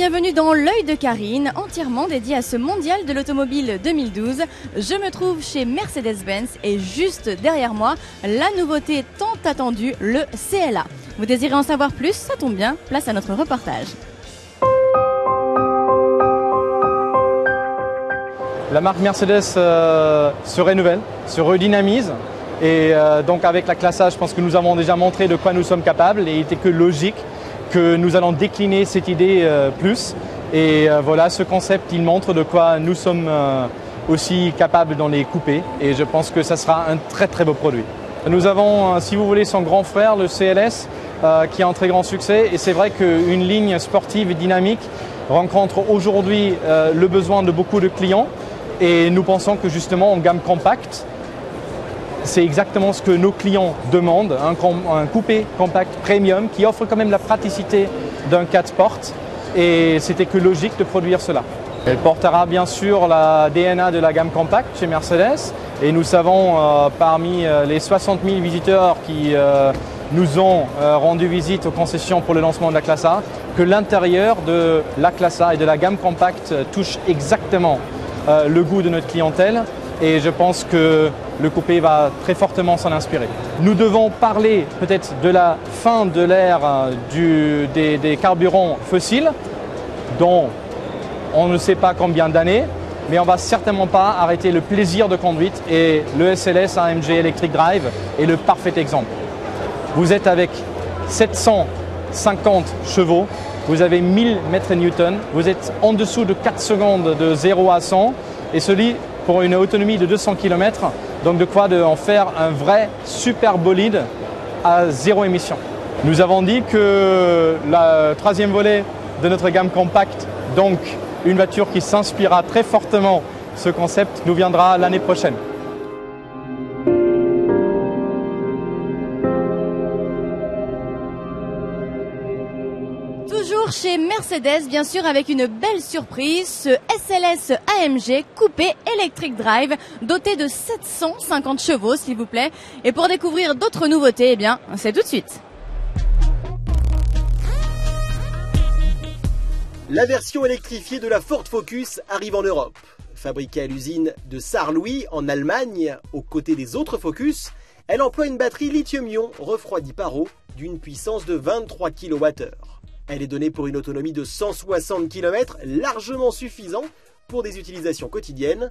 bienvenue dans l'œil de Karine, entièrement dédié à ce mondial de l'automobile 2012. Je me trouve chez Mercedes-Benz et juste derrière moi, la nouveauté tant attendue, le CLA. Vous désirez en savoir plus? Ça tombe bien, place à notre reportage. La marque Mercedes se renouvelle, se redynamise et donc avec la Classe A, je pense que nous avons déjà montré de quoi nous sommes capables et il était que logique que nous allons décliner cette idée plus. Et voilà, ce concept, il montre de quoi nous sommes aussi capables dans les coupés et je pense que ça sera un très très beau produit. Nous avons, si vous voulez, son grand frère, le CLS, qui a un très grand succès et c'est vrai qu'une ligne sportive et dynamique rencontre aujourd'hui le besoin de beaucoup de clients. Et nous pensons que justement en gamme compacte, c'est exactement ce que nos clients demandent, un coupé compact premium qui offre quand même la praticité d'un 4 portes et c'était que logique de produire cela. Elle portera bien sûr la DNA de la gamme compacte chez Mercedes et nous savons parmi les 60 000 visiteurs qui nous ont rendu visite aux concessions pour le lancement de la Classe A que l'intérieur de la Classe A et de la gamme compacte touche exactement le goût de notre clientèle et je pense que le coupé va très fortement s'en inspirer. Nous devons parler peut-être de la fin de l'ère des carburants fossiles dont on ne sait pas combien d'années, mais on ne va certainement pas arrêter le plaisir de conduite et le SLS AMG Electric Drive est le parfait exemple. Vous êtes avec 750 chevaux, vous avez 1000 mètres-newtons, vous êtes en dessous de 4 secondes de 0 à 100 et cela pour une autonomie de 200 km, donc de quoi en faire un vrai super bolide à zéro émission. Nous avons dit que le troisième volet de notre gamme compacte, donc une voiture qui s'inspirera très fortement de ce concept, nous viendra l'année prochaine. Toujours chez Mercedes, bien sûr, avec une belle surprise, ce SLS AMG coupé Electric Drive, doté de 750 chevaux, s'il vous plaît. Et pour découvrir d'autres nouveautés, eh bien, c'est tout de suite. La version électrifiée de la Ford Focus arrive en Europe. Fabriquée à l'usine de Saarlouis en Allemagne, aux côtés des autres Focus, elle emploie une batterie lithium-ion refroidie par eau d'une puissance de 23 kWh. Elle est donnée pour une autonomie de 160 km, largement suffisant pour des utilisations quotidiennes.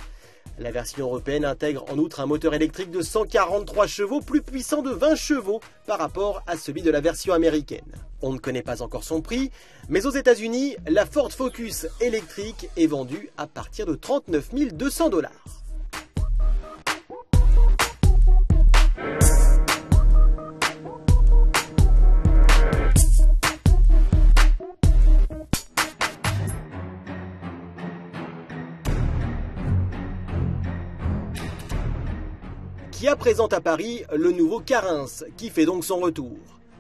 La version européenne intègre en outre un moteur électrique de 143 chevaux, plus puissant de 20 chevaux par rapport à celui de la version américaine. On ne connaît pas encore son prix, mais aux États-Unis, la Ford Focus électrique est vendue à partir de 39 200 $. Kia présente à Paris le nouveau Carens, qui fait donc son retour.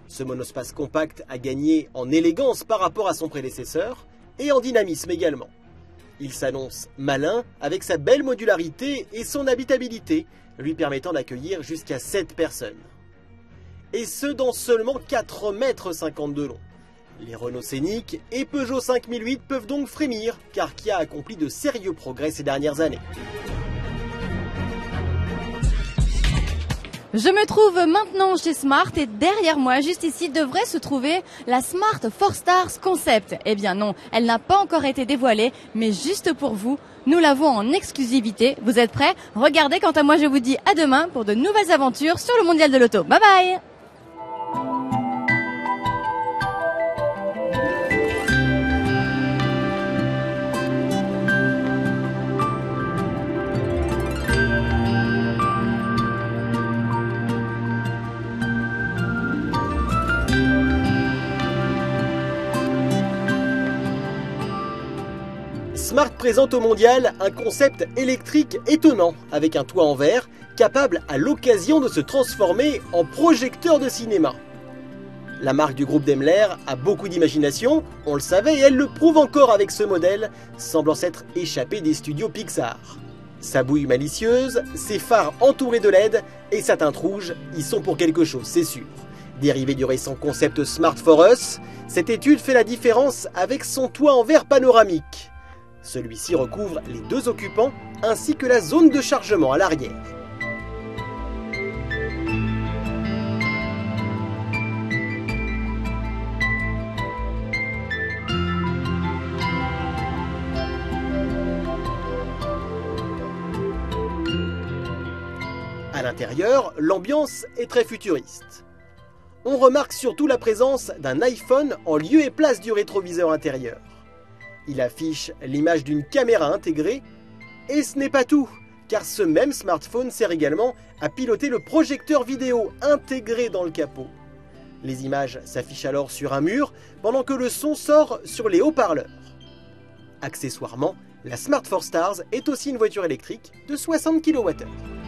Ce monospace compact a gagné en élégance par rapport à son prédécesseur et en dynamisme également. Il s'annonce malin avec sa belle modularité et son habitabilité, lui permettant d'accueillir jusqu'à 7 personnes. Et ce dans seulement 4,50 m de long. Les Renault Scénic et Peugeot 5008 peuvent donc frémir car Kia a accompli de sérieux progrès ces dernières années. Je me trouve maintenant chez Smart et derrière moi, juste ici, devrait se trouver la Smart 4 Stars Concept. Eh bien non, elle n'a pas encore été dévoilée, mais juste pour vous, nous l'avons en exclusivité. Vous êtes prêts? Regardez, quant à moi, je vous dis à demain pour de nouvelles aventures sur le Mondial de l'Auto. Bye bye! Smart présente au mondial un concept électrique étonnant, avec un toit en verre, capable à l'occasion de se transformer en projecteur de cinéma. La marque du groupe Daimler a beaucoup d'imagination, on le savait et elle le prouve encore avec ce modèle, semblant s'être échappé des studios Pixar. Sa bouille malicieuse, ses phares entourés de LED et sa teinte rouge, ils sont pour quelque chose, c'est sûr. Dérivé du récent concept Smart for Us, cette étude fait la différence avec son toit en verre panoramique. Celui-ci recouvre les deux occupants ainsi que la zone de chargement à l'arrière. À l'intérieur, l'ambiance est très futuriste. On remarque surtout la présence d'un iPhone en lieu et place du rétroviseur intérieur. Il affiche l'image d'une caméra intégrée, et ce n'est pas tout, car ce même smartphone sert également à piloter le projecteur vidéo intégré dans le capot. Les images s'affichent alors sur un mur, pendant que le son sort sur les haut-parleurs. Accessoirement, la Smart 4 Stars est aussi une voiture électrique de 60 kWh.